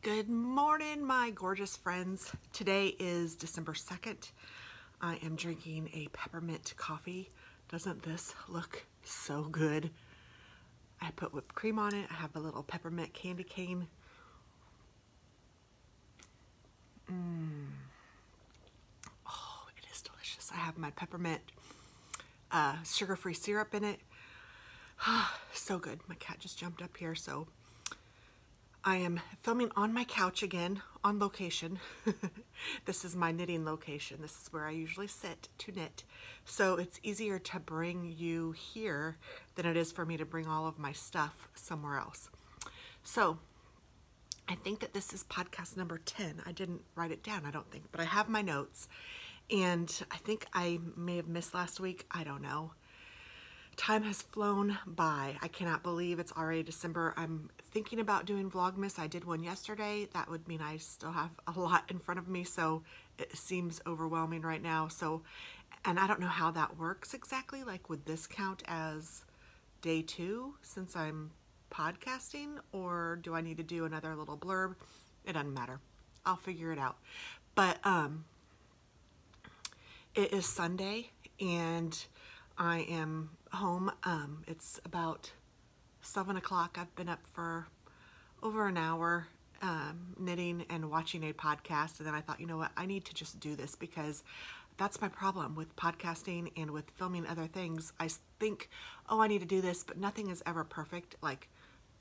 Good morning, my gorgeous friends. Today is December 2nd. I am drinking a peppermint coffee. Doesn't this look so good? I put whipped cream on it. I have a little peppermint candy cane. Oh, it is delicious. I have my peppermint sugar-free syrup in it. So good. My cat just jumped up here, so I am filming on my couch again, on location. This is my knitting location. This is where I usually sit to knit. So it's easier to bring you here than it is for me to bring all of my stuff somewhere else. So I think that this is podcast number 10. I didn't write it down, I don't think, but I have my notes. And I think I may have missed last week. I don't know. Time has flown by. I cannot believe it's already December. I'm thinking about doing Vlogmas. I did one yesterday. That would mean I still have a lot in front of me, so it seems overwhelming right now. So, and I don't know how that works exactly. Like, would this count as day 2 since I'm podcasting, or do I need to do another little blurb? It doesn't matter. I'll figure it out. But it is Sunday, and I am home. It's about 7 o'clock. I've been up for over an hour knitting and watching a podcast, and then I thought, you know what, I need to just do this because that's my problem with podcasting and with filming other things. I think, oh, I need to do this, but nothing is ever perfect. Like,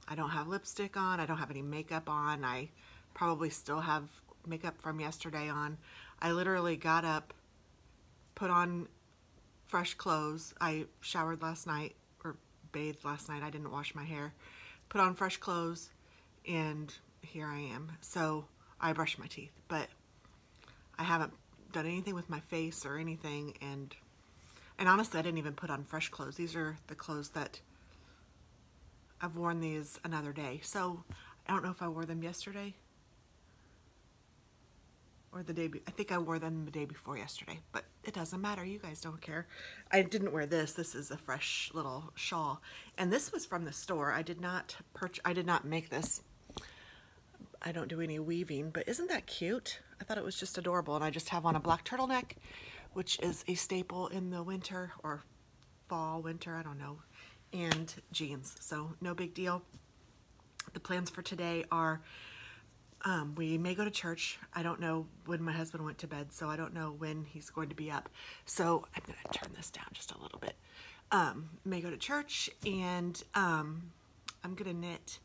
I don't have lipstick on, I don't have any makeup on, I probably still have makeup from yesterday on. I literally got up, put on fresh clothes. I showered last night, or bathed last night. I didn't wash my hair. Put on fresh clothes, and here I am. So I brushed my teeth, but I haven't done anything with my face or anything. And honestly, I didn't even put on fresh clothes. These are the clothes that I've worn these another day. So I don't know if I wore them yesterday or the day, I think I wore them the day before yesterday, but it doesn't matter. You guys don't care. I didn't wear this. This is a fresh little shawl, and this was from the store. I did not make this. I don't do any weaving, but isn't that cute? I thought it was just adorable, and I just have on a black turtleneck, which is a staple in the winter or fall, winter, I don't know, and jeans, so no big deal. The plans for today are we may go to church. I don't know when my husband went to bed, so I don't know when he's going to be up. So I'm going to turn this down just a little bit. May go to church, and I'm going to knit.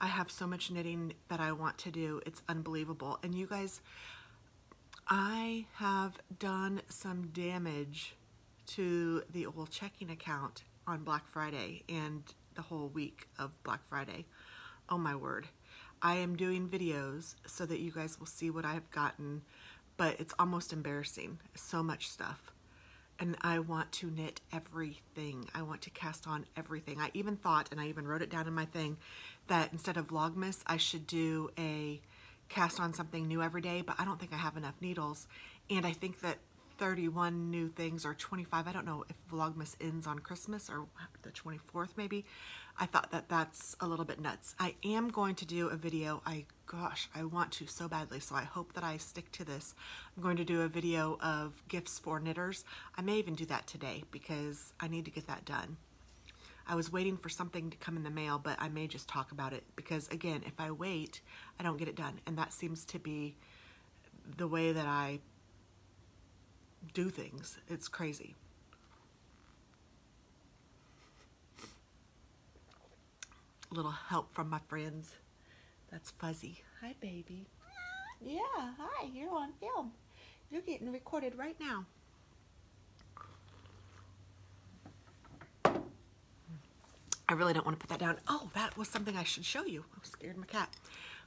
I have so much knitting that I want to do. It's unbelievable. And you guys, I have done some damage to the old checking account on Black Friday and the whole week of Black Friday. Oh my word. I am doing videos so that you guys will see what I've gotten, but it's almost embarrassing. So much stuff. And I want to knit everything. I want to cast on everything. I even thought, and I even wrote it down in my thing, that instead of Vlogmas, I should do a cast on something new every day, but I don't think I have enough needles. And I think that 31 new things, or 25, I don't know if Vlogmas ends on Christmas or the 24th maybe. I thought that that's a little bit nuts. I am going to do a video. Gosh, I want to so badly, so I hope that I stick to this. I'm going to do a video of gifts for knitters. I may even do that today because I need to get that done. I was waiting for something to come in the mail, but I may just talk about it because, again, if I wait, I don't get it done. And that seems to be the way that I do things. It's crazy. A little help from my friends. That's Fuzzy. Hi, baby. Yeah, hi. You're on film. You're getting recorded right now. I really don't want to put that down. Oh, that was something I should show you. I'm scared of my cat.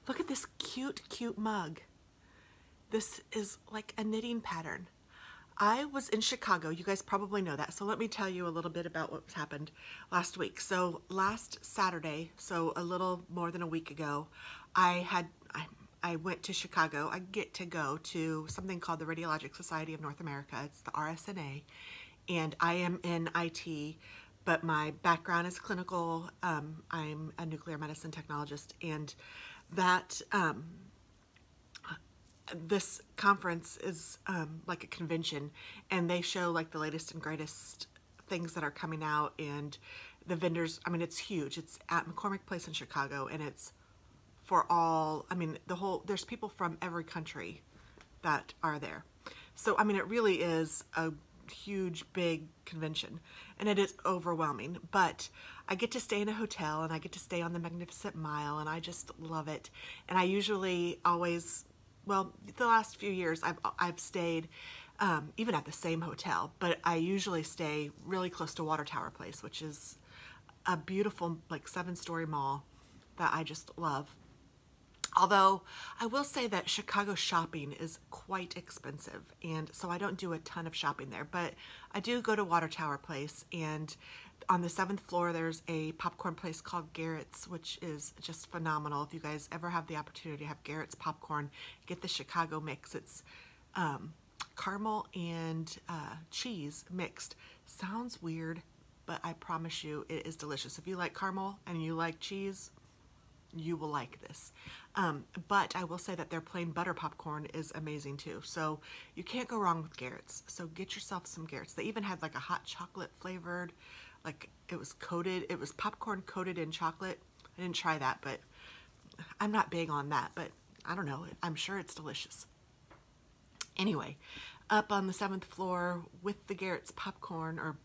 Look at this cute, cute mug. This is like a knitting pattern. I was in Chicago. You guys probably know that. So let me tell you a little bit about what happened last week. So last Saturday, so a little more than a week ago, I went to Chicago. I get to go to something called the Radiologic Society of North America. It's the RSNA. And I am in IT, but my background is clinical. I'm a nuclear medicine technologist. And that this conference is like a convention, and they show like the latest and greatest things that are coming out, and the vendors, I mean, it's huge. It's at McCormick Place in Chicago, and it's for all, I mean, there's people from every country that are there. So, I mean, it really is a huge, big convention, and it is overwhelming, but I get to stay in a hotel, and I get to stay on the Magnificent Mile, and I just love it. And I usually always, well, the last few years I've stayed even at the same hotel, but I usually stay really close to Water Tower Place, which is a beautiful like 7-story mall that I just love. Although I will say that Chicago shopping is quite expensive, and so I don't do a ton of shopping there, but I do go to Water Tower Place, and on the 7th floor there's a popcorn place called Garrett's, which is just phenomenal. If you guys ever have the opportunity to have Garrett's popcorn, get the Chicago mix. It's caramel and cheese mixed. Sounds weird, but I promise you it is delicious. If you like caramel and you like cheese, you will like this. But I will say that their plain butter popcorn is amazing too. So you can't go wrong with Garrett's. So get yourself some Garrett's. They even had like a hot chocolate flavored, like it was popcorn coated in chocolate. I didn't try that, but I'm not big on that, but I don't know. I'm sure it's delicious. Anyway, up on the 7th floor with the Garrett's popcorn, or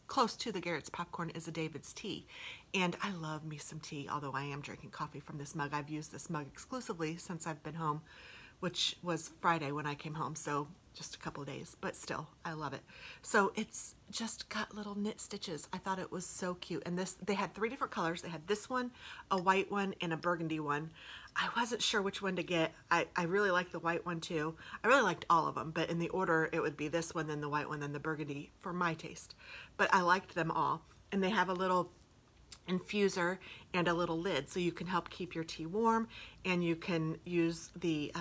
close to the Garrett's popcorn, is a David's tea. And I love me some tea, although I am drinking coffee from this mug. I've used this mug exclusively since I've been home, which was Friday when I came home, so just a couple of days, but still, I love it. So it's just got little knit stitches. I thought it was so cute. And they had 3 different colors. They had this one, a white one, and a burgundy one. I wasn't sure which one to get. I really liked the white one too. I really liked all of them, but in the order it would be this one, then the white one, then the burgundy for my taste. But I liked them all. And they have a little infuser and a little lid, so you can help keep your tea warm, and you can use the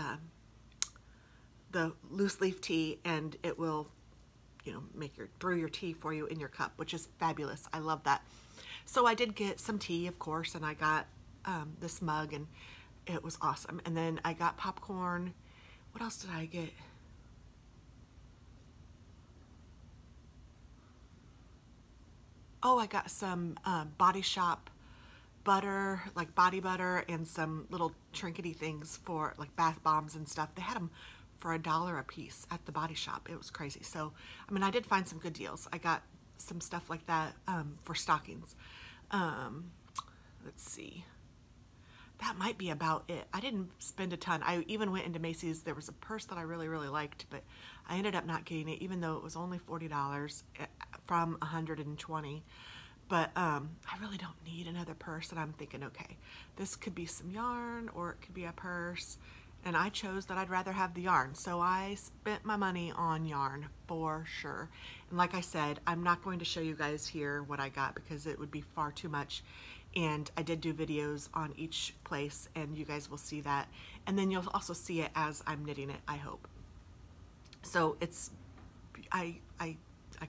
loose leaf tea, and it will, you know, brew your tea for you in your cup, which is fabulous. I love that. So I did get some tea, of course, and I got this mug, and it was awesome. And then I got popcorn. What else did I get? Oh, I got some Body Shop butter, like body butter, and some little trinkety things for like bath bombs and stuff. They had them for $1 a piece at the Body Shop. It was crazy. So, I mean, I did find some good deals. I got some stuff like that for stockings. Let's see. That might be about it. I didn't spend a ton. I even went into Macy's. There was a purse that I really, really liked, but I ended up not getting it, even though it was only $40 from $120. But I really don't need another purse, and I'm thinking, okay, this could be some yarn, or it could be a purse, and I chose that I'd rather have the yarn, so I spent my money on yarn for sure. And like I said, I'm not going to show you guys here what I got because it would be far too much, and I did do videos on each place, and you guys will see that, and then you'll also see it as I'm knitting it, I hope. So it's, I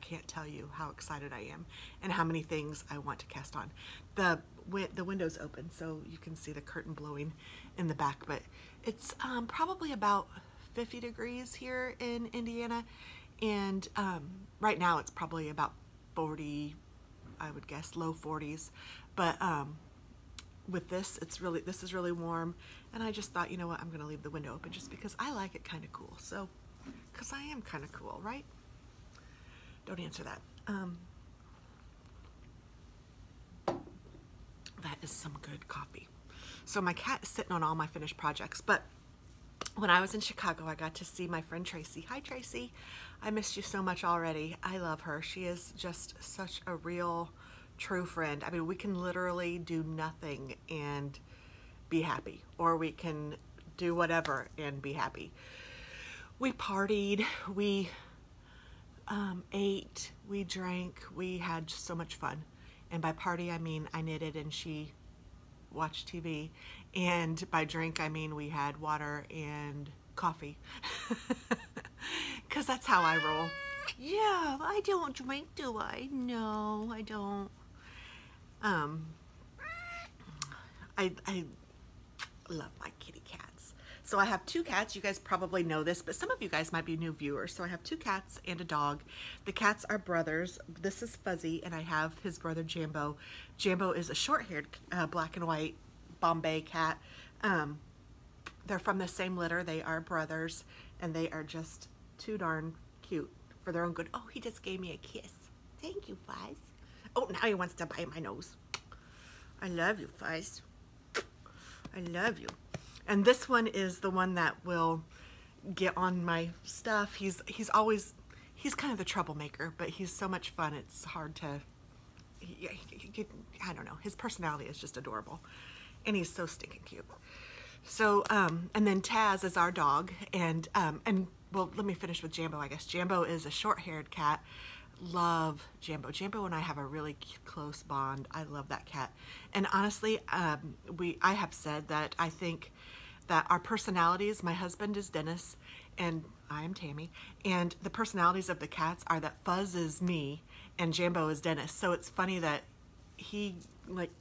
can't tell you how excited I am and how many things I want to cast on. The window's open, so you can see the curtain blowing in the back, but it's probably about 50 degrees here in Indiana, and right now it's probably about 40, I would guess, low 40s, but with this, this is really warm, and I just thought, you know what, I'm gonna leave the window open just because I like it kind of cool. So, because I am kind of cool, right? Don't answer that. That is some good coffee. So my cat is sitting on all my finished projects, but when I was in Chicago, I got to see my friend Tracy. Hi, Tracy. I missed you so much already. I love her. She is just such a real, true friend. I mean, we can literally do nothing and be happy, or we can do whatever and be happy. We partied, we ate, we drank, we had just so much fun. And by party, I mean I knitted and she watched TV. And by drink, I mean we had water and coffee. Because that's how I roll. Yeah, I don't drink, do I? No, I don't. I love my kitty cats. So I have two cats. You guys probably know this, but some of you guys might be new viewers. So I have two cats and a dog. The cats are brothers. This is Fuzzy, and I have his brother Jambo. Jambo is a short-haired black and white Bombay cat. They're from the same litter. They are brothers, and they are just too darn cute for their own good. Oh, he just gave me a kiss. Thank you, Fuzz. Oh, now he wants to bite my nose. I love you, Fuzz. I love you. And this one is the one that will get on my stuff. He's kind of the troublemaker, but he's so much fun. It's hard to, I don't know. His personality is just adorable, and he's so stinking cute. So, and then Taz is our dog, and well, let me finish with Jambo, I guess. Jambo is a short-haired cat. Love Jambo. Jambo and I have a really close bond. I love that cat. And honestly, I have said that I think that our personalities, my husband is Dennis and I am Tammy, and the personalities of the cats are that Fuzz is me and Jambo is Dennis. So it's funny that he like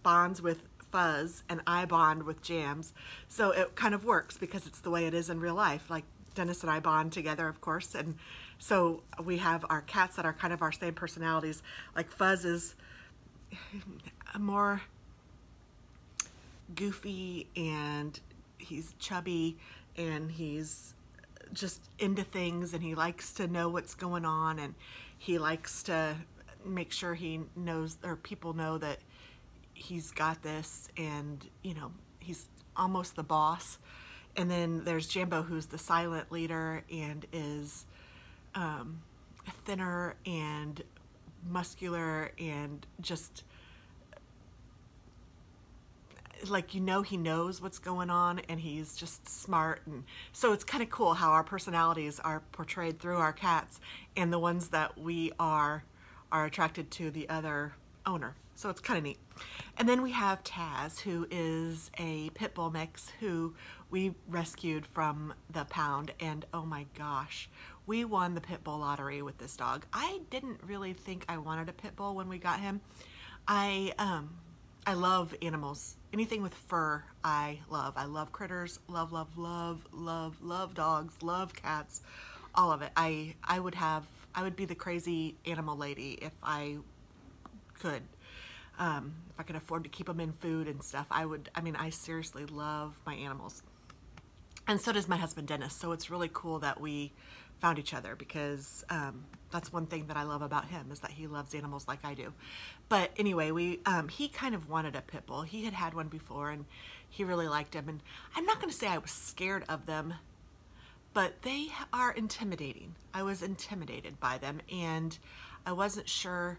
bonds with Fuzz and I bond with Jams. So it kind of works because it's the way it is in real life. Like Dennis and I bond together, of course, and so we have our cats that are kind of our same personalities. Like Fuzz is more goofy, and he's chubby, and he's just into things, and he likes to know what's going on, and he likes to make sure he knows, or people know that he's got this, and you know, he's almost the boss. And then there's Jambo, who's the silent leader and is thinner and muscular and just like, you know, he knows what's going on, and he's just smart. And so it's kind of cool how our personalities are portrayed through our cats, and the ones that we are attracted to the other owner. So it's kind of neat. And then we have Taz, who is a pit bull mix who we rescued from the pound, and oh my gosh, we won the pit bull lottery with this dog. I didn't really think I wanted a pit bull when we got him. I love animals. Anything with fur, I love. I love critters. Love, love, love, love, love dogs. Love cats. All of it. I would be the crazy animal lady if I could. If I could afford to keep them in food and stuff, I would. I mean, I seriously love my animals. And so does my husband, Dennis. So it's really cool that we found each other, because that's one thing that I love about him, is that he loves animals like I do. But anyway, he kind of wanted a pit bull. He had had one before, and he really liked him. And I'm not going to say I was scared of them, but they are intimidating. I was intimidated by them, and I wasn't sure,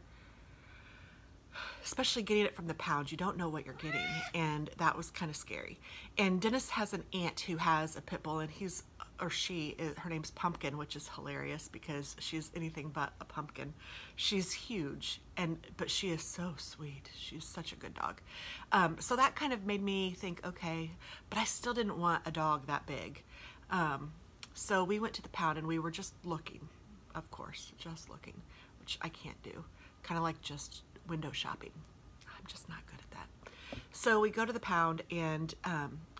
especially getting it from the pound. You don't know what you're getting, and that was kind of scary. And Dennis has an aunt who has a pit bull, and her name's Pumpkin, which is hilarious because she's anything but a pumpkin. She's huge, but she is so sweet. She's such a good dog. So that kind of made me think, okay, but I still didn't want a dog that big. So we went to the pound, and we were just looking, of course, just looking, which I can't do. Kind of like just window shopping. I'm just not good at that. So we go to the pound, and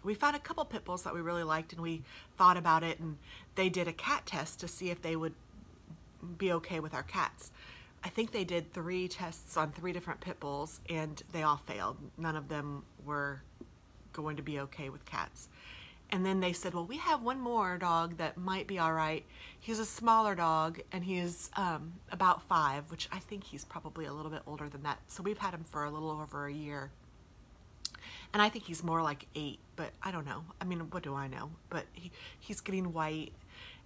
we found a couple pit bulls that we really liked, and we thought about it, and they did a cat test to see if they would be okay with our cats. I think they did 3 tests on 3 different pit bulls, and they all failed. None of them were going to be okay with cats. And then they said, well, we have one more dog that might be all right. He's a smaller dog, and he's about 5, which I think he's probably a little bit older than that. So we've had him for a little over a year. And I think he's more like 8, but I don't know. I mean, what do I know? But he's getting white,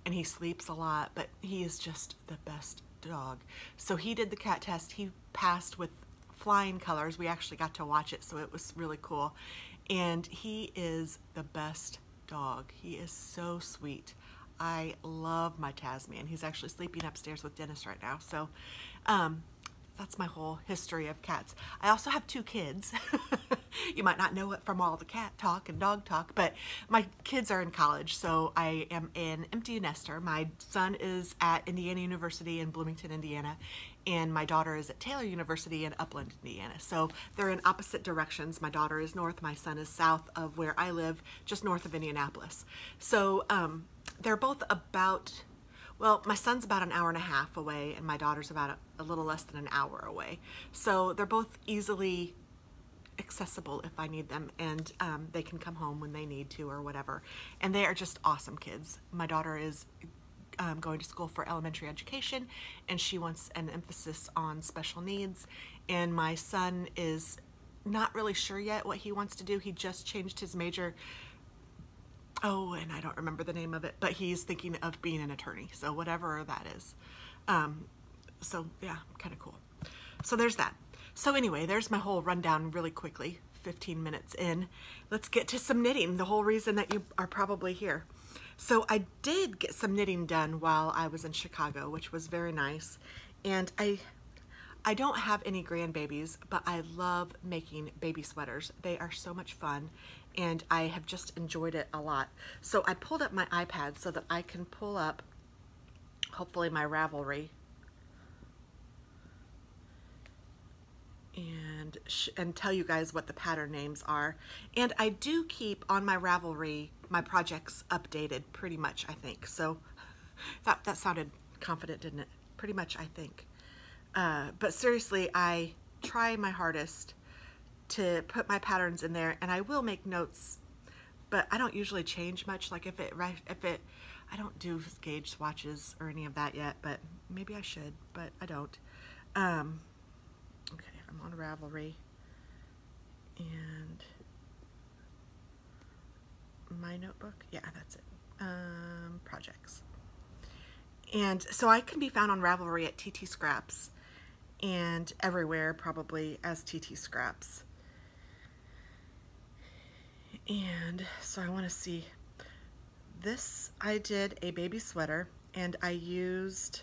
and he sleeps a lot, but he is just the best dog. So he did the cat test. He passed with flying colors. We actually got to watch it, so it was really cool. And he is the best dog. He is so sweet. I love my Tasman. He's actually sleeping upstairs with Dennis right now. So that's my whole history of cats. I also have 2 kids. You might not know it from all the cat talk and dog talk, but my kids are in college, so I am an empty nester. My son is at Indiana University in Bloomington, Indiana, and my daughter is at Taylor University in Upland, Indiana. So they're in opposite directions. My daughter is north, my son is south of where I live, just north of Indianapolis. So they're both about, well, my son's about an hour and a half away, and my daughter's about a little less than an hour away. So they're both easily accessible if I need them, and they can come home when they need to or whatever. And they are just awesome kids. My daughter is going to school for elementary education, and she wants an emphasis on special needs. And my son is not really sure yet what he wants to do. He just changed his major. Oh, and I don't remember the name of it, but he's thinking of being an attorney. So whatever that is. So yeah, kind of cool. So there's that. So anyway, there's my whole rundown really quickly, 15 minutes in. Let's get to some knitting, the whole reason that you are probably here. So I did get some knitting done while I was in Chicago, which was very nice. And I don't have any grandbabies, but I love making baby sweaters. They are so much fun, and I have just enjoyed it a lot. So I pulled up my iPad so that I can pull up, hopefully, my Ravelry. And tell you guys what the pattern names are. And I do keep on my Ravelry my projects updated pretty much, I think. So that sounded confident, didn't it? Pretty much, I think. But seriously, I try my hardest to put my patterns in there, and I will make notes, but I don't usually change much. Like if it, I don't do gauge swatches or any of that yet, but maybe I should, but I don't. Okay, I'm on Ravelry, and my notebook, yeah, that's it. Projects. And so I can be found on Ravelry at TT.Scraps, and everywhere probably as TT.Scraps. And so I want to see this. I did a baby sweater, and I used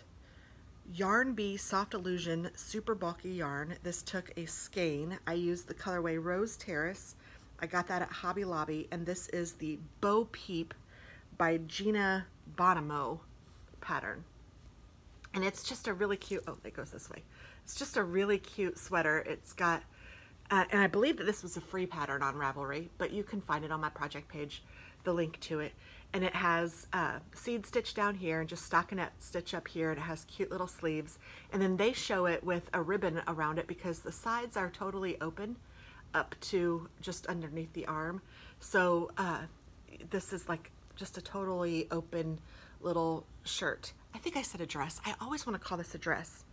Yarn Bee Soft Illusion super bulky yarn. This took a skein. I used the colorway Rose Terrace. I got that at Hobby Lobby, and this is the Bo Peep by Gina Bonomo pattern. And it's just a really cute, oh, it goes this way. It's just a really cute sweater. It's got, and I believe that this was a free pattern on Ravelry, but you can find it on my project page, the link to it. And it has seed stitch down here and just stockinette stitch up here, and it has cute little sleeves. And then they show it with a ribbon around it because the sides are totally open up to just underneath the arm. So this is like just a totally open little shirt. I think I said a dress. I always want to call this a dress,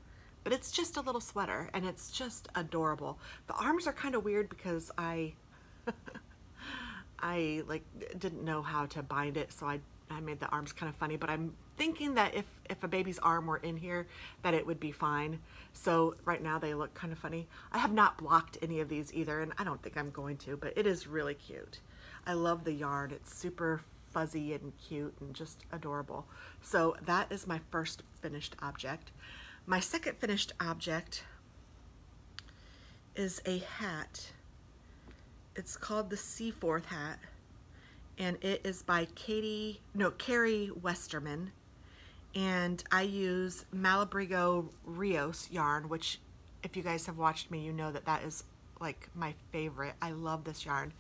but it's just a little sweater, and it's just adorable. The arms are kind of weird because I like didn't know how to bind it, so I made the arms kind of funny, but I'm thinking that if a baby's arm were in here, that it would be fine. So right now they look kind of funny. I have not blocked any of these either, and I don't think I'm going to, but it is really cute. I love the yarn. It's super fuzzy and cute and just adorable. So that is my first finished object. My second finished object is a hat. It's called the Seaforth hat, and it is by Carrie Westerman, and I use Malabrigo Rios yarn, which if you guys have watched me, you know that that is like my favorite. I love this yarn,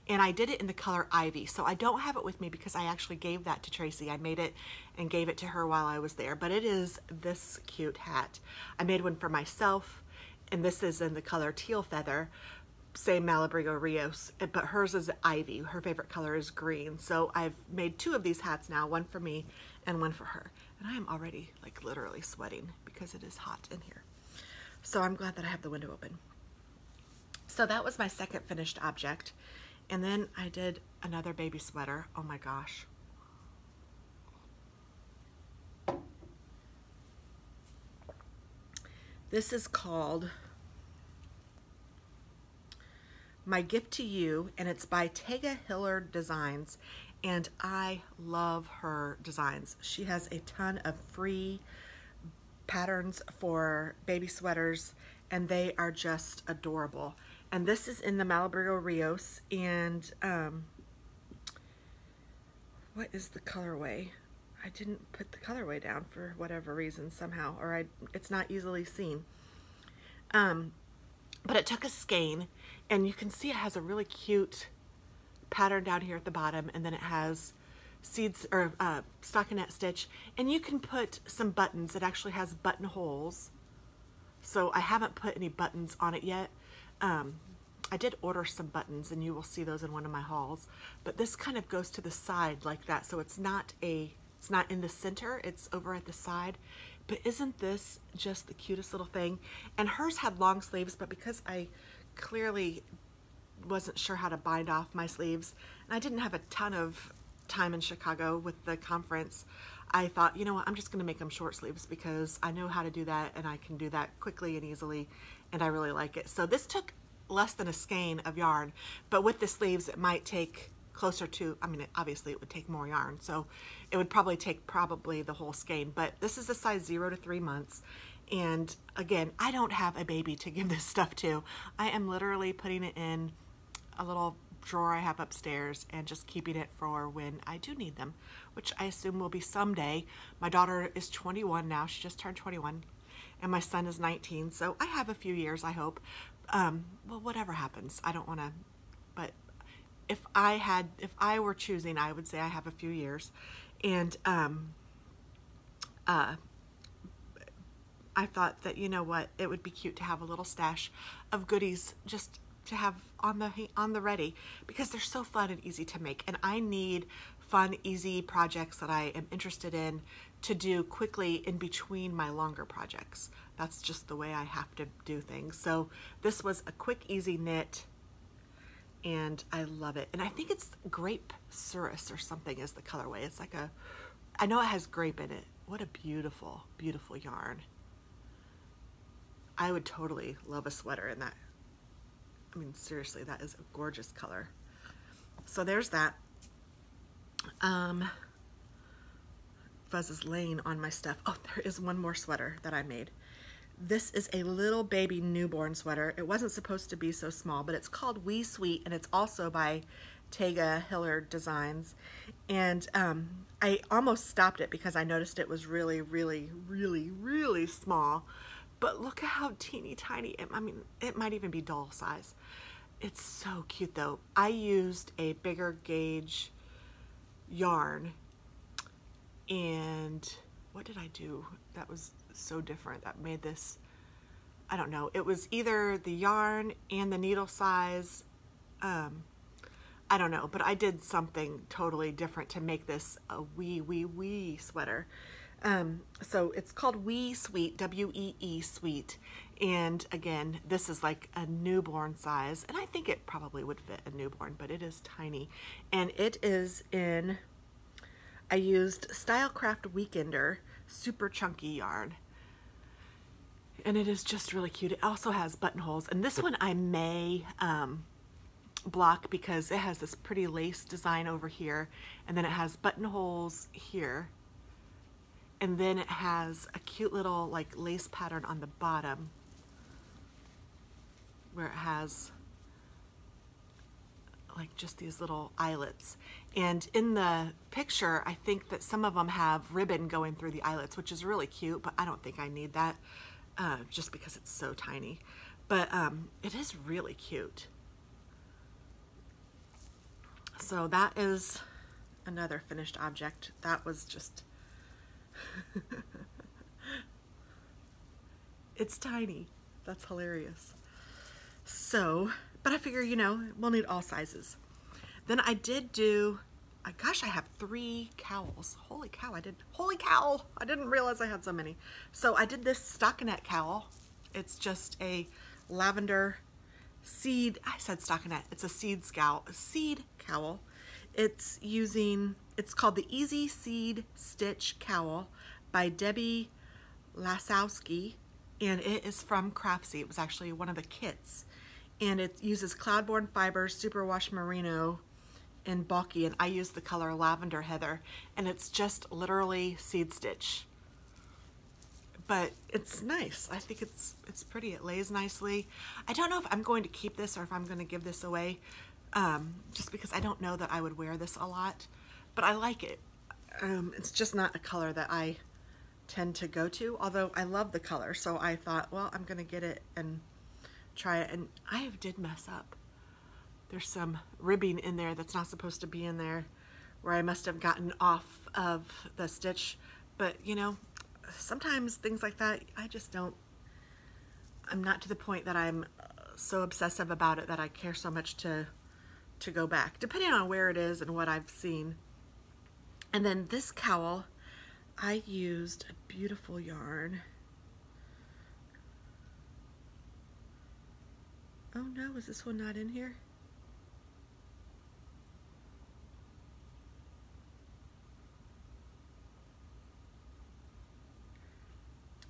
and I did it in the color Ivy, so I don't have it with me because I actually gave that to Tracy. I made it and gave it to her while I was there, but it is this cute hat. I made one for myself, and this is in the color Teal Feather, same Malabrigo Rios, but hers is Ivy. Her favorite color is green. So I've made two of these hats now, one for me and one for her. And I am already like literally sweating because it is hot in here. So I'm glad that I have the window open. So that was my second finished object. And then I did another baby sweater. Oh my gosh. This is called My Gift to You, and it's by Tega Hillard Designs, and I love her designs. She has a ton of free patterns for baby sweaters, and they are just adorable. And this is in the Malabrigo Rios, and what is the colorway? I didn't put the colorway down for whatever reason somehow, or it's not easily seen. But it took a skein, and you can see it has a really cute pattern down here at the bottom, and then it has seeds or stockinette stitch, and you can put some buttons. It actually has buttonholes, so I haven't put any buttons on it yet. I did order some buttons, and you will see those in one of my hauls, but this kind of goes to the side like that, so it's not in the center, it's over at the side. But isn't this just the cutest little thing? And hers had long sleeves, but because I clearly wasn't sure how to bind off my sleeves, and I didn't have a ton of time in Chicago with the conference, I thought, you know what, I'm just going to make them short sleeves because I know how to do that, and I can do that quickly and easily, and I really like it. So this took less than a skein of yarn, but with the sleeves it might take closer to, I mean, obviously it would take more yarn, so it would probably take the whole skein. But this is a size 0 to 3 months, and again, I don't have a baby to give this stuff to. I am literally putting it in a little drawer I have upstairs and just keeping it for when I do need them, which I assume will be someday. My daughter is 21 now, she just turned 21, and my son is 19, so I have a few years, I hope. Well, whatever happens, I don't want to, but if I were choosing, I would say I have a few years. And I thought that, you know what, it would be cute to have a little stash of goodies just to have on the ready, because they're so fun and easy to make, and I need fun, easy projects that I am interested in to do quickly in between my longer projects. That's just the way I have to do things. So this was a quick, easy knit, and I love it. And I think it's grape Cirrus or something is the colorway. It's like I know it has grape in it. What a beautiful, beautiful yarn. I would totally love a sweater in that. I mean, seriously, that is a gorgeous color. So there's that. Fuzz is laying on my stuff. Oh, there is one more sweater that I made. This is a little baby newborn sweater. It wasn't supposed to be so small, but it's called Wee Sweet, and it's also by Tega Hillard Designs. And I almost stopped it because I noticed it was really, really, really, really small. But look at how teeny tiny. I mean, it might even be doll size. It's so cute though. I used a bigger gauge yarn, and what did I do that was so different that made this, I don't know, it was either the yarn and the needle size, I don't know, but I did something totally different to make this a wee sweater. So it's called Wee Sweet, W-E-E Sweet, and again, this is like a newborn size, and I think it probably would fit a newborn, but it is tiny, and it is in, I used Stylecraft Weekender super chunky yarn, and it is just really cute. It also has buttonholes, and this one I may block because it has this pretty lace design over here, and then it has buttonholes here, and then it has a cute little like lace pattern on the bottom where it has like just these little eyelets. And in the picture, I think that some of them have ribbon going through the eyelets, which is really cute, but I don't think I need that just because it's so tiny. But it is really cute. So that is another finished object. That was just, it's tiny. That's hilarious. So, but I figure, you know, we'll need all sizes. Then I did do, gosh, I have 3 cowls. Holy cow, I didn't realize I had so many. So I did this stockinette cowl. It's just a lavender seed, I said stockinette, it's a seed cowl. It's called the Easy Seed Stitch Cowl by Debbie Lasowski, and it is from Craftsy. It was actually one of the kits, and it uses cloudborne fibers, superwash merino, and bulky, and I use the color lavender heather, and it's just literally seed stitch, but it's nice. I think it's pretty. It lays nicely. I don't know if I'm going to keep this or if I'm going to give this away, just because I don't know that I would wear this a lot, but I like it. It's just not a color that I tend to go to, although I love the color. So I thought, well, I'm gonna get it and try it. And I did mess up. There's some ribbing in there that's not supposed to be in there, where I must have gotten off of the stitch. But you know, sometimes things like that, I'm not to the point that I'm so obsessive about it that I care so much to go back, depending on where it is and what I've seen. And then this cowl, I used a beautiful yarn. Oh no, is this one not in here?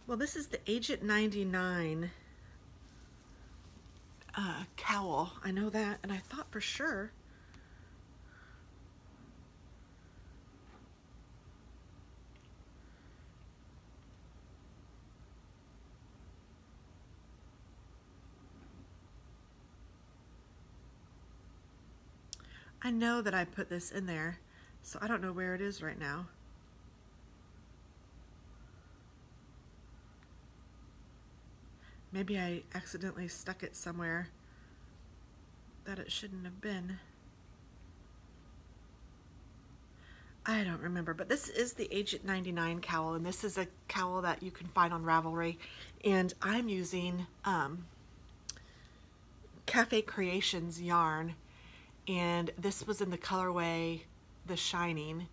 Well, this is the Agent 99 cowl. I know that, and I thought for sure. I know that I put this in there, so I don't know where it is right now. Maybe I accidentally stuck it somewhere that it shouldn't have been. I don't remember, but this is the Agent 99 cowl, and this is a cowl that you can find on Ravelry, and I'm using Cafe Creations yarn, and this was in the colorway The Shining,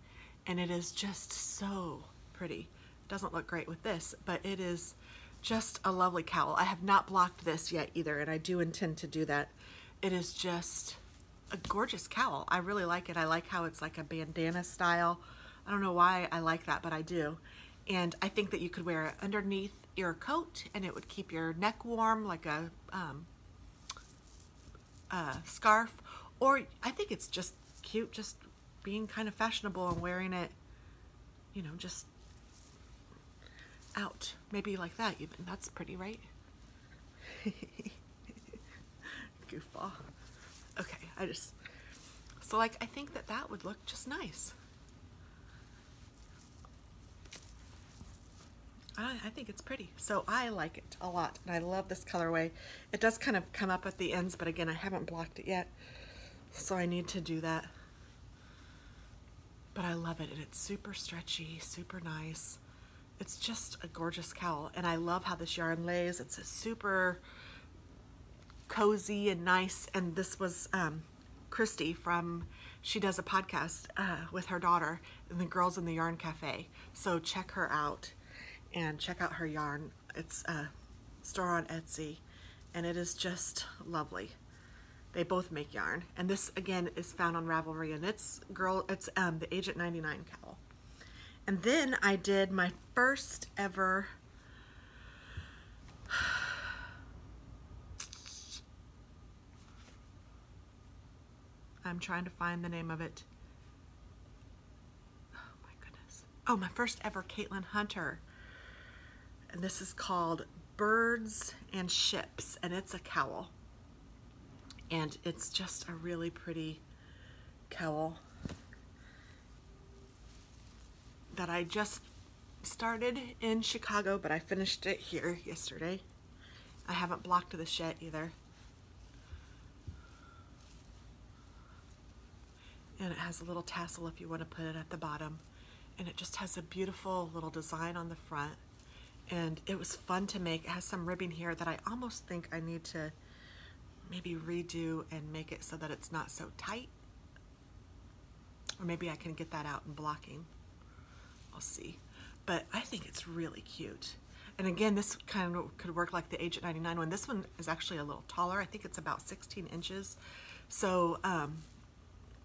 and it is just so pretty. It doesn't look great with this, but it is just a lovely cowl. I have not blocked this yet either, and I do intend to do that. It is just a gorgeous cowl. I really like it. I like how it's like a bandana style. I don't know why I like that, but I do. And I think that you could wear it underneath your coat and it would keep your neck warm like a scarf. Or I think it's just cute, just being kind of fashionable and wearing it, you know, just out. Maybe like that even. That's pretty, right? Goofball. Okay, so like, I think that that would look just nice. I think it's pretty, so I like it a lot, and I love this colorway. It does kind of come up at the ends, but again, I haven't blocked it yet, so I need to do that. But I love it, and it's super stretchy, super nice. It's just a gorgeous cowl, and I love how this yarn lays. It's a super cozy and nice, and this was Christy she does a podcast with her daughter and the girls in the Yarn Cafe, so check her out and check out her yarn. It's a store on Etsy, and it is just lovely. They both make yarn, and this again is found on Ravelry, and it's the Agent 99 cowl. And then I did my first ever I'm trying to find the name of it. Oh my goodness. Oh, my first ever Caitlin Hunter. And this is called Birds and Ships, and it's a cowl. And it's just a really pretty cowl that I just started in Chicago, but I finished it here yesterday. I haven't blocked this yet either. And it has a little tassel if you want to put it at the bottom. And it just has a beautiful little design on the front. And it was fun to make. It has some ribbing here that I almost think I need to maybe redo and make it so that it's not so tight. Or maybe I can get that out in blocking. I'll see. But I think it's really cute. And again, this kind of could work like the Agent 99 one. This one is actually a little taller. I think it's about 16 inches. So,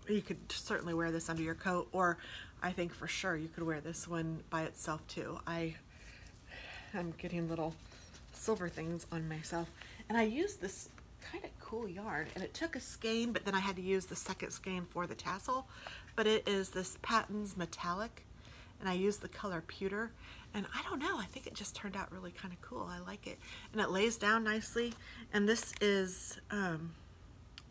you could certainly wear this under your coat, or I think for sure you could wear this one by itself too. I'm getting little silver things on myself, and I used this kind of cool yarn, and it took a skein, but then I had to use the second skein for the tassel. But it is this Patton's Metallic, and I used the color Pewter, and I don't know, I think it just turned out really kind of cool. I like it, and it lays down nicely. And this is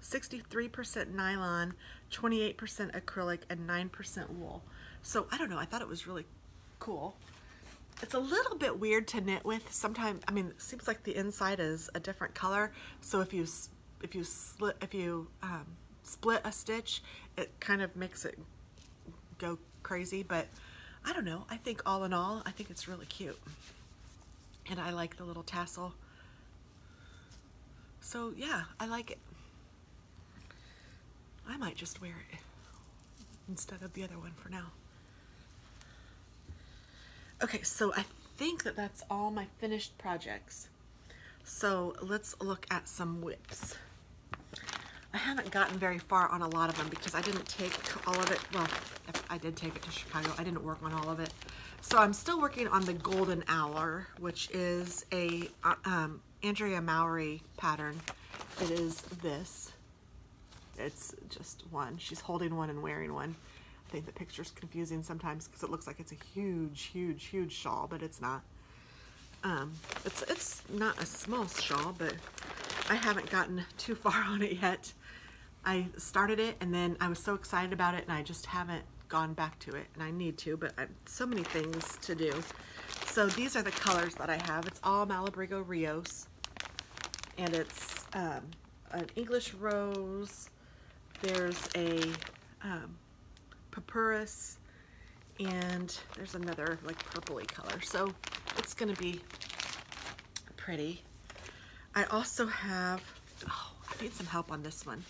63% nylon, 28% acrylic, and 9% wool. So I don't know, I thought it was really cool. It's a little bit weird to knit with. Sometimes, I mean, it seems like the inside is a different color. So if you split a stitch, it kind of makes it go crazy. But I don't know. I think all in all, I think it's really cute, and I like the little tassel. So yeah, I like it. I might just wear it instead of the other one for now. Okay, so I think that that's all my finished projects. So let's look at some whips. I haven't gotten very far on a lot of them because I didn't take all of it. Well, I did take it to Chicago. I didn't work on all of it. So I'm still working on the Golden Hour, which is a Andrea Mowry pattern. It is this. It's just one. She's holding one and wearing one. I think the picture's confusing sometimes because it looks like it's a huge, huge, huge shawl, but it's not. It's not a small shawl, but I haven't gotten too far on it yet. I started it and then I was so excited about it and I just haven't gone back to it, and I need to, but I have so many things to do. So these are the colors that I have. It's all Malabrigo Rios, and it's an English rose. There's a Papyrus, and there's another like purpley color. So it's gonna be pretty. I also have, oh, I need some help on this one.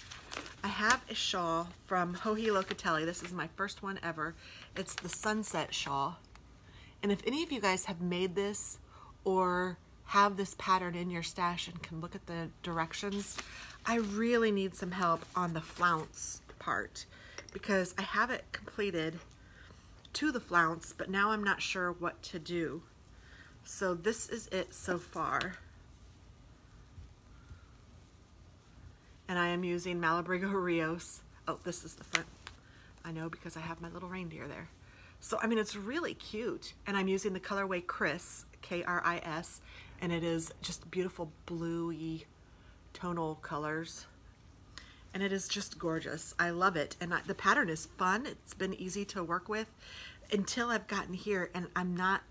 I have a shawl from Joji Locatelli. This is my first one ever. It's the Sunset Shawl. And if any of you guys have made this or have this pattern in your stash and can look at the directions, I really need some help on the flounce part because I have it completed to the flounce, but now I'm not sure what to do. So this is it so far. And I am using Malabrigo Rios. Oh, this is the front. I know because I have my little reindeer there. So, I mean, it's really cute. And I'm using the colorway Chris, K-R-I-S, and it is just beautiful bluey tonal colors. And it is just gorgeous. I love it. And the pattern is fun. It's been easy to work with until I've gotten here, and I'm not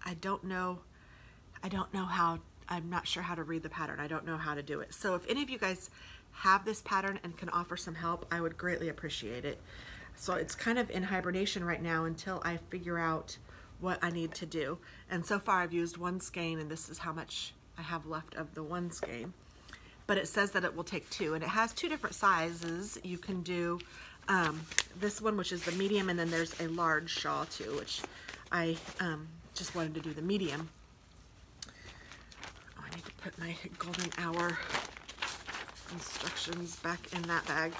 sure how to read the pattern. I don't know how to do it. So if any of you guys have this pattern and can offer some help, I would greatly appreciate it. So it's kind of in hibernation right now until I figure out what I need to do. And so far I've used one skein, and this is how much I have left of the one skein. But it says that it will take two, and it has two different sizes. You can do this one, which is the medium, and then there's a large shawl too, which I just wanted to do the medium. Oh, I need to put my Golden Hour instructions back in that bag.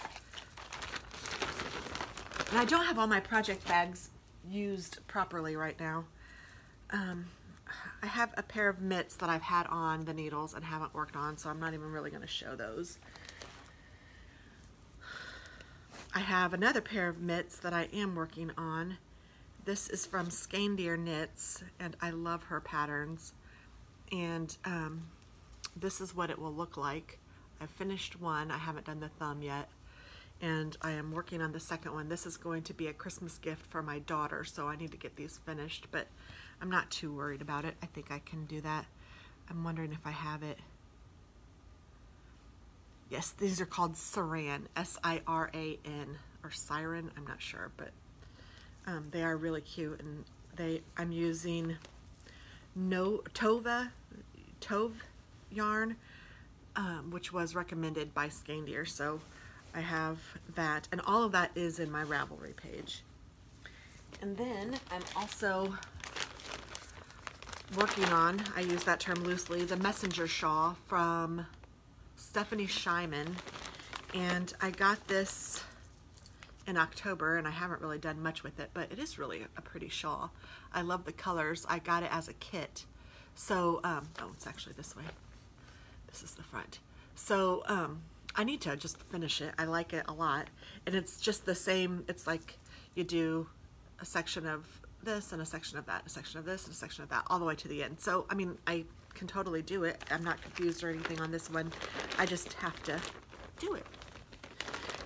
And I don't have all my project bags used properly right now. I have a pair of mitts that I've had on the needles and haven't worked on, so I'm not even really going to show those. I have another pair of mitts that I am working on. This is from Skein Knits, and I love her patterns. And this is what it will look like. I've finished one. I haven't done the thumb yet. And I am working on the second one. This is going to be a Christmas gift for my daughter, so I need to get these finished, but I'm not too worried about it. I think I can do that. I'm wondering if I have it. Yes, these are called Siran, S-I-R-A-N, or Siren, I'm not sure, but they are really cute, and I'm using Tove yarn, which was recommended by Skein, so I have that, and all of that is in my Ravelry page. And then I'm also working on, I use that term loosely, the Messenger Shawl from Stephanie Shyman, and I got this in October, and I haven't really done much with it, but it is really a pretty shawl. I love the colors. I got it as a kit. So, oh, it's actually this way. This is the front. So, I need to just finish it. I like it a lot. And it's just the same, it's like you do a section of this and a section of that, a section of this and a section of that, all the way to the end. So, I mean, I can totally do it. I'm not confused or anything on this one. I just have to do it.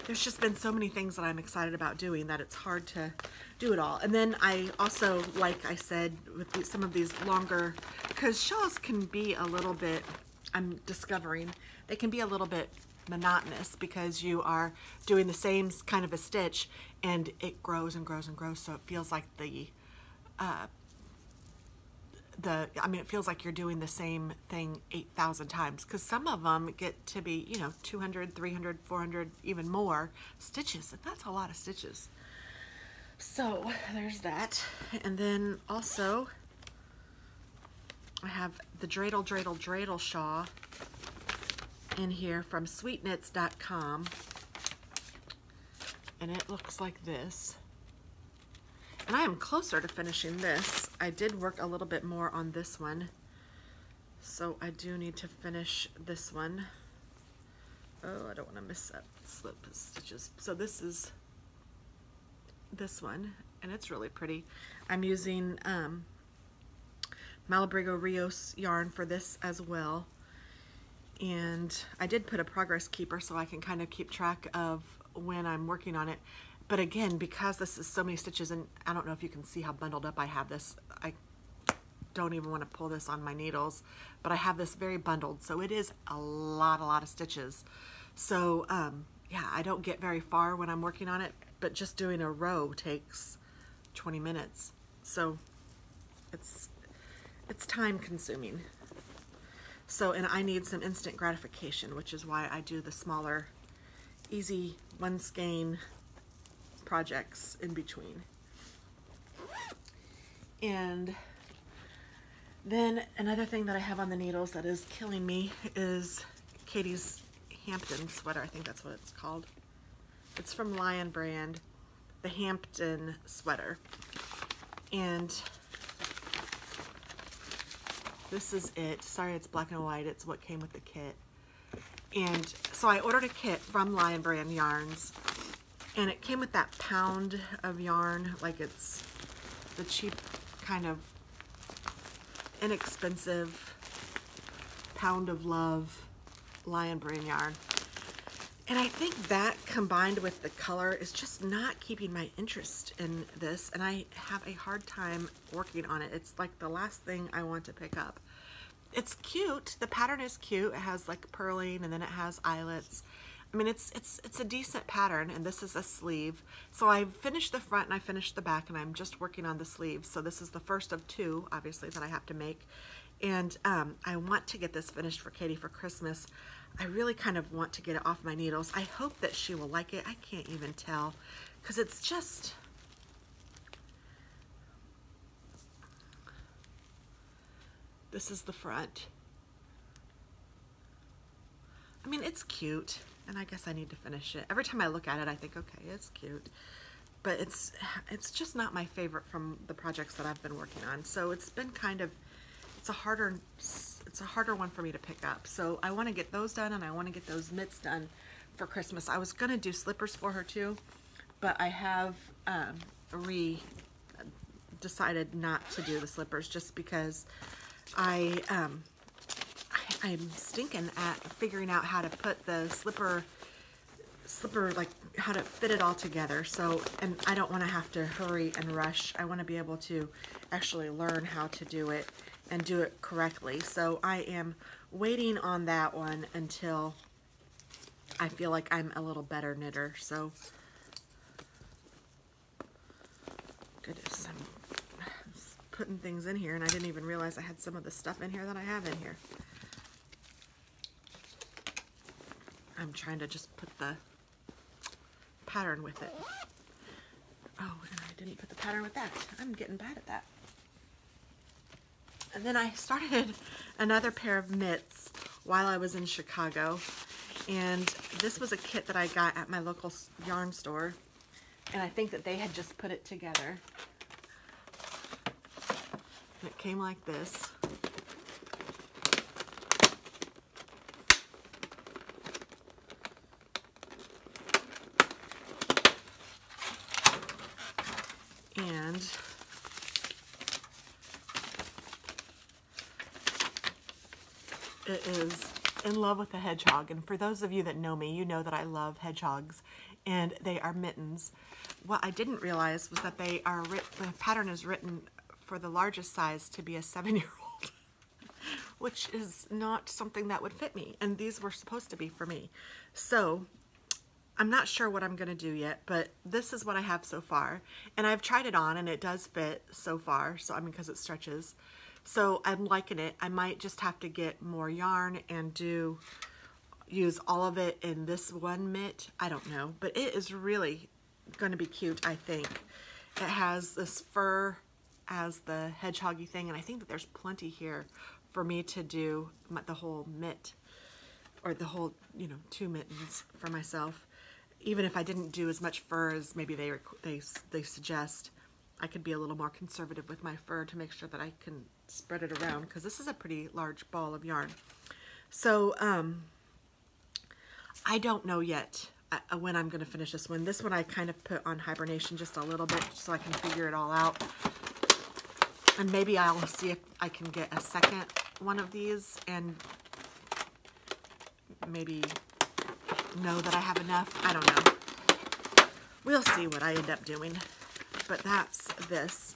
there's just been so many things that I'm excited about doing that it's hard to do it all. And then I also, like I said, with some of these longer, because shawls can be a little bit, I'm discovering, they can be a little bit monotonous because you are doing the same kind of a stitch and it grows and grows and grows, so it feels like it feels like you're doing the same thing 8,000 times, because some of them get to be, 200, 300, 400, even more stitches, and that's a lot of stitches. So there's that. And then also I have the dreidel shawl in here from sweetknits.com, and it looks like this. And I am closer to finishing this. I did work a little bit more on this one, so I do need to finish this one. Oh, I don't want to miss that slip stitches. So this is this one, and it's really pretty. I'm using Malabrigo Rios yarn for this as well. And I did put a progress keeper so I can kind of keep track of when I'm working on it. But again, because this is so many stitches, and I don't know if you can see how bundled up I have this. I don't even want to pull this on my needles, but I have this very bundled, so it is a lot of stitches. So yeah, I don't get very far when I'm working on it, but just doing a row takes 20 minutes. So it's time consuming. So, and I need some instant gratification, which is why I do the smaller, easy one skein projects in between. And then another thing that I have on the needles that is killing me is Katie's Hampton sweater. I think that's what it's called. It's from Lion brand, the Hampton sweater. And this is it. Sorry, it's black and white. It's what came with the kit. And so I ordered a kit from Lion brand yarns, and it came with that pound of yarn, like it's the cheap kind of inexpensive pound of love Lion brand yarn. And I think that combined with the color is just not keeping my interest in this, and I have a hard time working on it. It's like the last thing I want to pick up. It's cute. The pattern is cute. It has like purling, and then it has eyelets. I mean, it's a decent pattern, and this is a sleeve. So I finished the front and I finished the back, and I'm just working on the sleeves. So this is the first of two, obviously, that I have to make. And I want to get this finished for Katie for Christmas. I really kind of want to get it off my needles. I hope that she will like it. I can't even tell, because it's just... This is the front. I mean, it's cute, and I guess I need to finish it. Every time I look at it, I think, okay, it's cute. But it's just not my favorite from the projects that I've been working on. So it's been kind of, it's a harder one for me to pick up. So I want to get those done, and I want to get those mitts done for Christmas. I was going to do slippers for her too, but I have decided not to do the slippers just because I'm stinking at figuring out how to put the slipper, like how to fit it all together. So, and I don't want to have to hurry and rush. I want to be able to actually learn how to do it and do it correctly. So I am waiting on that one until I feel like I'm a little better knitter. So, goodness, I'm putting things in here, and I didn't even realize I had some of the stuff in here that I have in here. I'm trying to just put the pattern with it. Oh, and I didn't put the pattern with that. I'm getting bad at that. And then I started another pair of mitts while I was in Chicago, and this was a kit that I got at my local yarn store, and I think that they had just put it together. And it came like this. And it is In Love with the Hedgehog. And for those of you that know me, you know that I love hedgehogs and they are mittens. What I didn't realize was that the pattern is written for the largest size to be a 7-year-old, which is not something that would fit me, and these were supposed to be for me. So I'm not sure what I'm gonna do yet, but this is what I have so far, and I've tried it on and it does fit so far. So I mean, because it stretches, so I'm liking it. I might just have to get more yarn and use all of it in this one mitt. I don't know, but it is really going to be cute. I think it has this fur as the hedgehoggy thing, and I think that there's plenty here for me to do the whole mitt, or the whole, you know, 2 mittens for myself. Even if I didn't do as much fur as maybe they suggest, I could be a little more conservative with my fur to make sure that I can spread it around, because this is a pretty large ball of yarn. So I don't know yet when I'm going to finish this one. This one I kind of put on hibernation just a little bit so I can figure it all out. And maybe I'll see if I can get a second one of these and maybe know that I have enough. I don't know. We'll see what I end up doing. But that's this.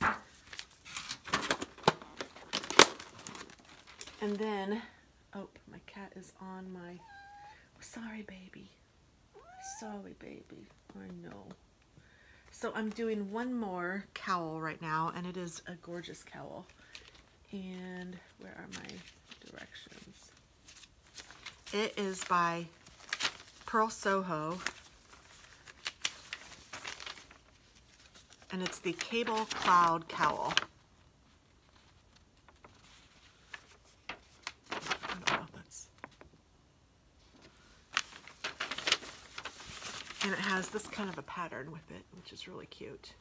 And then, oh, my cat is on my... Sorry, baby. Sorry, baby. I know. So I'm doing one more cowl right now, and it is a gorgeous cowl. And where are my directions? It is by Pearl Soho, and it's the Cable Cloud Cowl. And it has this kind of a pattern with it, which is really cute.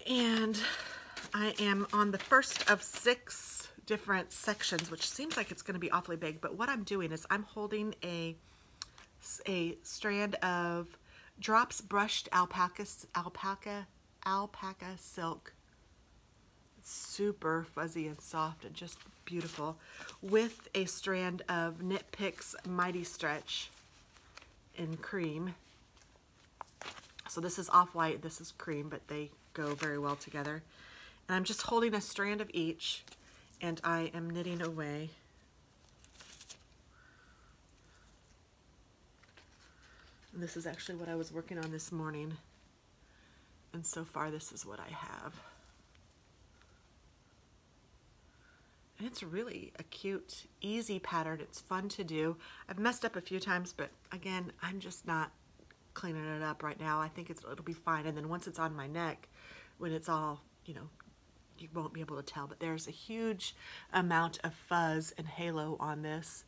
And I am on the first of 6 different sections, which seems like it's going to be awfully big. But what I'm doing is I'm holding a strand of Drops brushed alpaca silk. It's super fuzzy and soft and just beautiful, with a strand of Knit Picks Mighty Stretch in cream. So this is off-white, this is cream, but they go very well together. And I'm just holding a strand of each, and I am knitting away. And this is actually what I was working on this morning. And so far, this is what I have. And it's really a cute, easy pattern. It's fun to do. I've messed up a few times, but again, I'm just not cleaning it up right now. I think it'll be fine. And then once it's on my neck, when it's all, you know, you won't be able to tell, but there's a huge amount of fuzz and halo on this,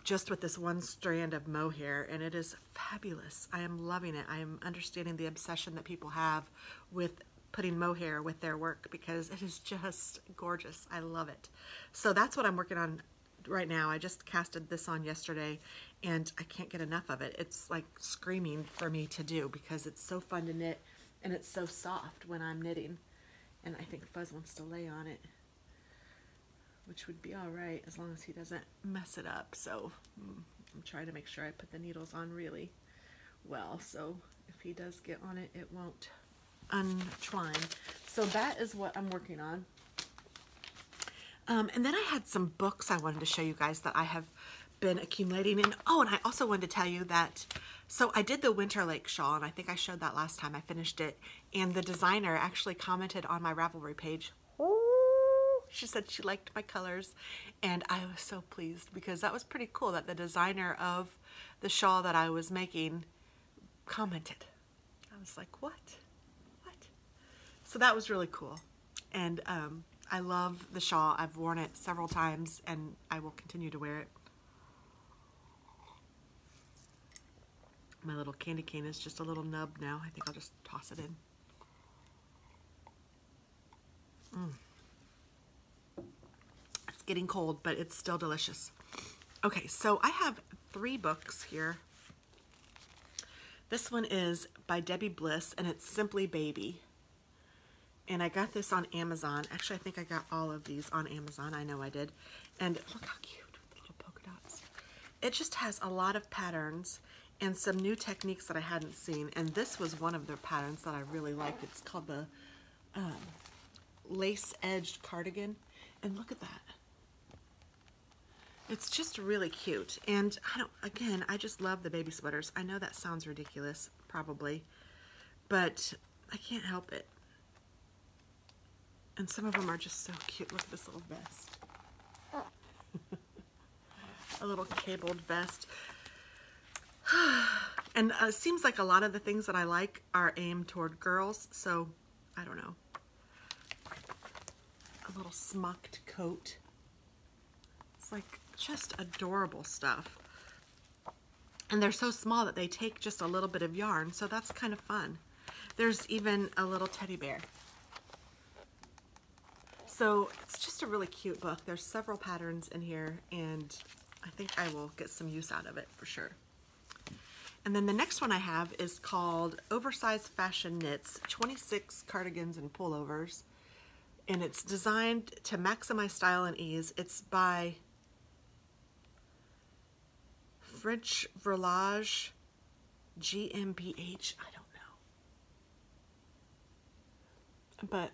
just with this one strand of mohair, and it is fabulous. I am loving it. I am understanding the obsession that people have with putting mohair with their work, because it is just gorgeous. I love it. So that's what I'm working on right now. I just casted this on yesterday, and I can't get enough of it. It's like screaming for me to do, because it's so fun to knit, and it's so soft when I'm knitting. And I think Fuzz wants to lay on it, which would be all right as long as he doesn't mess it up. So I'm trying to make sure I put the needles on really well, so if he does get on it, it won't untwine. So that is what I'm working on. And then I had some books I wanted to show you guys that I have been accumulating. And oh, and I also wanted to tell you that, so I did the Winter Lake shawl, and I think I showed that last time I finished it, and the designer actually commented on my Ravelry page. She said she liked my colors, and I was so pleased, because that was pretty cool that the designer of the shawl that I was making commented. I was like, what? So that was really cool. And I love the shawl. I've worn it several times, and I will continue to wear it. My little candy cane is just a little nub now. I think I'll just toss it in. It's getting cold, but it's still delicious. Okay, so I have 3 books here. This one is by Debbie Bliss, and it's Simply Baby. And I got this on Amazon. Actually, I think I got all of these on Amazon. I know I did. And look how cute, with the little polka dots. it just has a lot of patterns and some new techniques that I hadn't seen. And this was one of their patterns that I really liked. It's called the lace-edged cardigan. And look at that. It's just really cute. And I just love the baby sweaters. I know that sounds ridiculous, probably, but I can't help it. And some of them are just so cute. Look at this little vest. A little cabled vest. And it seems like a lot of the things that I like are aimed toward girls, so I don't know. A little smocked coat. It's like just adorable stuff. And they're so small that they take just a little bit of yarn, so that's kind of fun. There's even a little teddy bear. So it's just a really cute book. There's several patterns in here, and I think I will get some use out of it for sure. And then the next one I have is called Oversized Fashion Knits, 26 Cardigans and Pullovers. And it's designed to maximize style and ease. It's by French Verlage GmbH. I don't know. But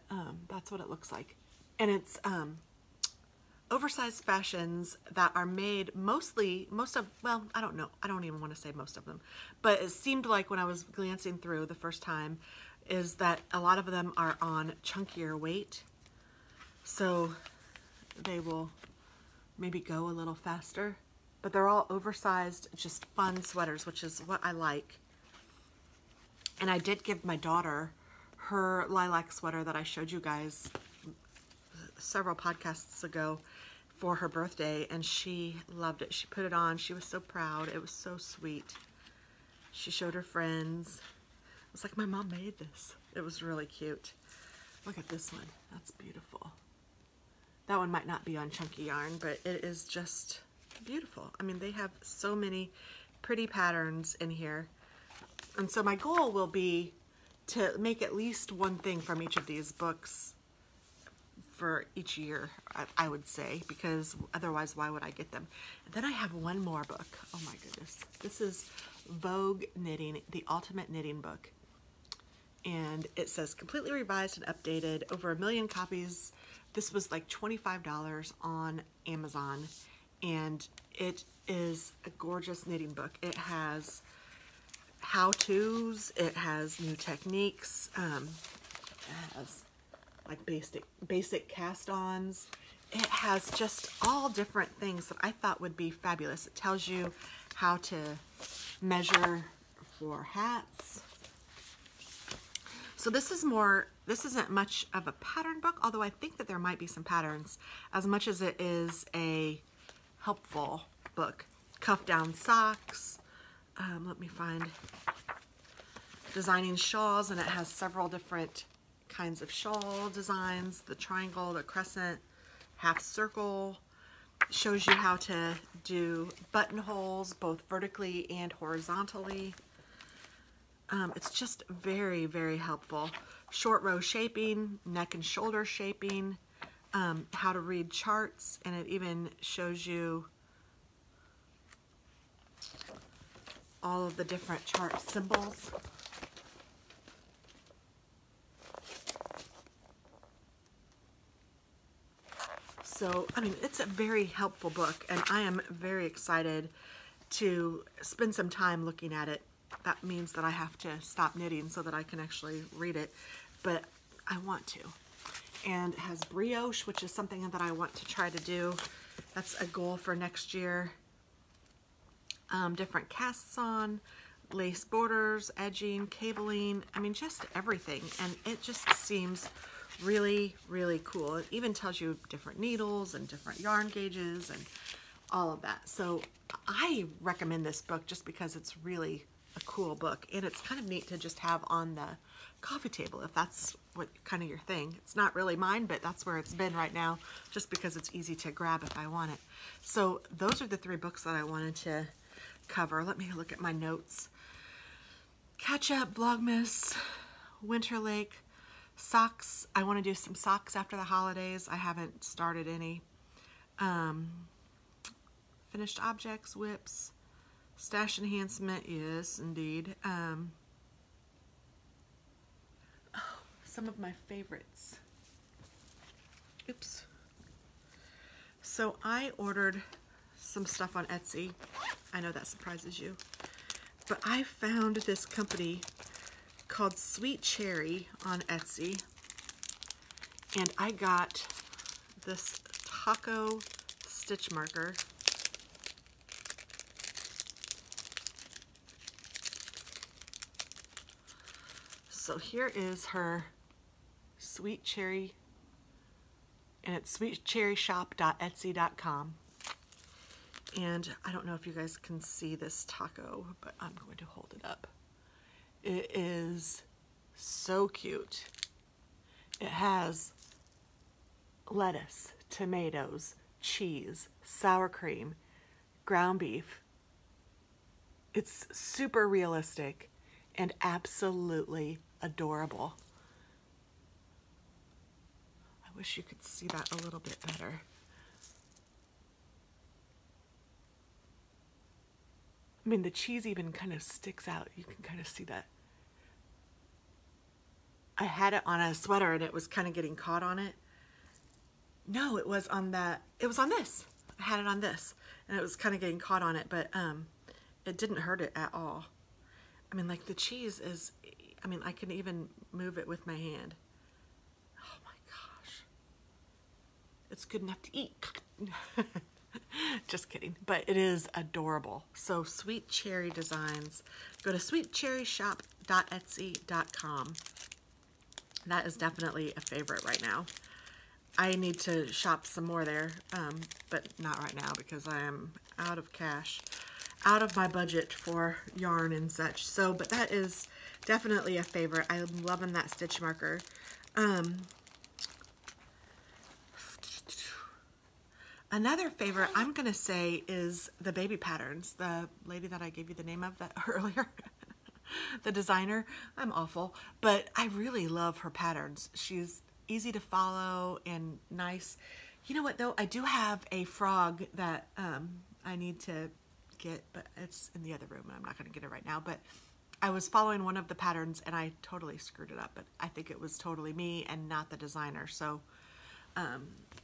that's what it looks like. And it's oversized fashions that are made well, I don't know. I don't even want to say most of them. But it seemed like when I was glancing through the first time is that a lot of them are on chunkier weight. So they will maybe go a little faster. But they're all oversized, just fun sweaters, which is what I like. And I did give my daughter her lilac sweater that I showed you guys several podcasts ago for her birthday, and she loved it. She put it on. She was so proud. It was so sweet. She showed her friends. It was like, my mom made this. It was really cute. Look at this one. That's beautiful. That one might not be on chunky yarn, but it is just beautiful. I mean, they have so many pretty patterns in here. And so my goal will be to make at least one thing from each of these books for each year, I would say, because otherwise why would I get them? And then I have one more book. Oh my goodness. This is Vogue Knitting, the Ultimate Knitting Book. And it says completely revised and updated, over 1 million copies. This was like $25 on Amazon, and it is a gorgeous knitting book. It has how-tos, it has new techniques, it has like basic cast-ons. It has just all different things that I thought would be fabulous. It tells you how to measure for hats. So this isn't much of a pattern book, although I think that there might be some patterns, as much as it is a helpful book. Cuff down socks. Let me find designing shawls, and it has several different kinds of shawl designs, the triangle, the crescent, half circle. Shows you how to do buttonholes both vertically and horizontally. It's just very, very helpful. Short row shaping, neck and shoulder shaping, how to read charts, and it even shows you all of the different chart symbols. So, I mean, it's a very helpful book, and I am very excited to spend some time looking at it. That means that I have to stop knitting so that I can actually read it, but I want to. And it has brioche, which is something that I want to try to do. That's a goal for next year. Different casts on, lace borders, edging, cabling, I mean, just everything. And it just seems really, really cool. It even tells you different needles and different yarn gauges and all of that. So I recommend this book just because it's really a cool book, and it's kind of neat to just have on the coffee table if that's what kind of your thing. It's not really mine, but that's where it's been right now, just because it's easy to grab if I want it. So those are the 3 books that I wanted to cover. Let me look at my notes. Catch Up, Vlogmas, Winter Lake, socks. I want to do some socks after the holidays. I haven't started any. finished objects, whips, stash enhancement, yes, indeed. Some of my favorites. Oops. So I ordered some stuff on Etsy. I know that surprises you. But I found this company called Sweet Cherry on Etsy. And I got this taco stitch marker. So here is her Sweet Cherry, and it's sweetcherryshop.etsy.com. And I don't know if you guys can see this taco, but I'm going to hold it up. It is so cute. It has lettuce, tomatoes, cheese, sour cream, ground beef. It's super realistic and absolutely adorable. I wish you could see that a little bit better. I mean, the cheese even kind of sticks out. You can kind of see that. I had it on a sweater and it was kind of getting caught on it. No, it was on that. It was on this. I had it on this and it was kind of getting caught on it, but it didn't hurt it at all. I mean, like the cheese is, I mean, I can even move it with my hand. Oh my gosh. It's good enough to eat. Just kidding, but it is adorable. So Sweet Cherry Designs. Go to sweetcherryshop.etsy.com. That is definitely a favorite right now. I need to shop some more there, but not right now because I am out of cash, out of my budget for yarn and such. So, but that is definitely a favorite. I'm loving that stitch marker. Another favorite I'm going to say is the baby patterns. The lady that I gave you the name of that earlier, the designer, I'm awful, but I really love her patterns. She's easy to follow and nice. You know what though? I do have a frog that I need to get, but it's in the other room and I'm not going to get it right now. But I was following one of the patterns and I totally screwed it up, but I think it was totally me and not the designer. So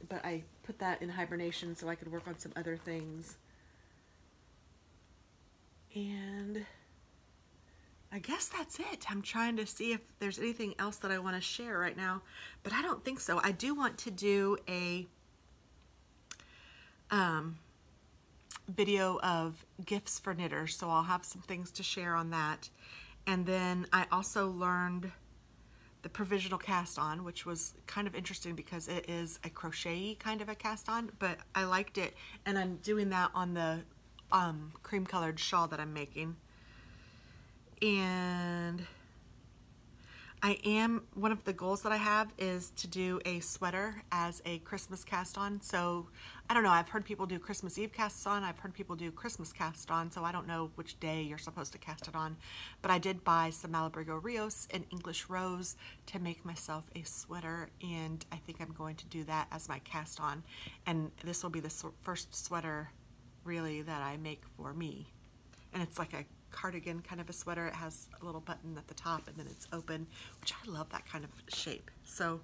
but I put that in hibernation so I could work on some other things. And I guess that's it. I'm trying to see if there's anything else that I want to share right now, but I don't think so. I do want to do a video of gifts for knitters, so I'll have some things to share on that. And then I also learned the provisional cast on, which was kind of interesting because it is a crochet kind of a cast on, but I liked it, and I'm doing that on the cream colored shawl that I'm making. And one of the goals that I have is to do a sweater as a Christmas cast on. So I don't know, I've heard people do Christmas Eve casts on, I've heard people do Christmas cast on, so I don't know which day you're supposed to cast it on. But I did buy some Malabrigo Rios and English Rose to make myself a sweater, and I think I'm going to do that as my cast on. And this will be the first sweater really that I make for me. And it's like a cardigan kind of a sweater. It has a little button at the top and then it's open, which I love that kind of shape. So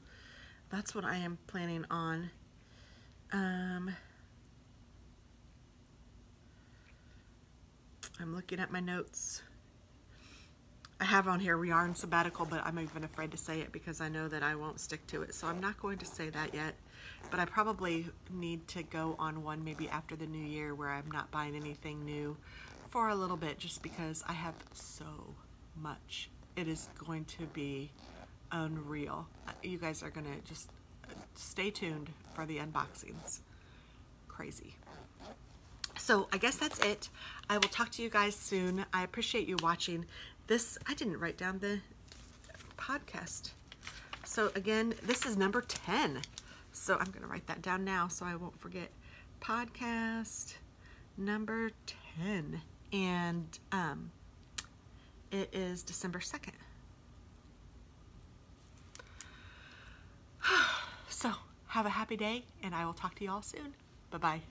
that's what I am planning on. I'm looking at my notes. I have on here yarn sabbatical, but I'm even afraid to say it because I know that I won't stick to it. So I'm not going to say that yet, but I probably need to go on one maybe after the new year where I'm not buying anything new for a little bit, just because I have so much. It is going to be unreal. You guys are gonna just stay tuned for the unboxings. Crazy. So I guess that's it. I will talk to you guys soon. I appreciate you watching this. I didn't write down the podcast. So again, this is number 10. So I'm gonna write that down now so I won't forget. Podcast number 10. And it is December 2nd. So have a happy day, and I will talk to you all soon. Bye-bye.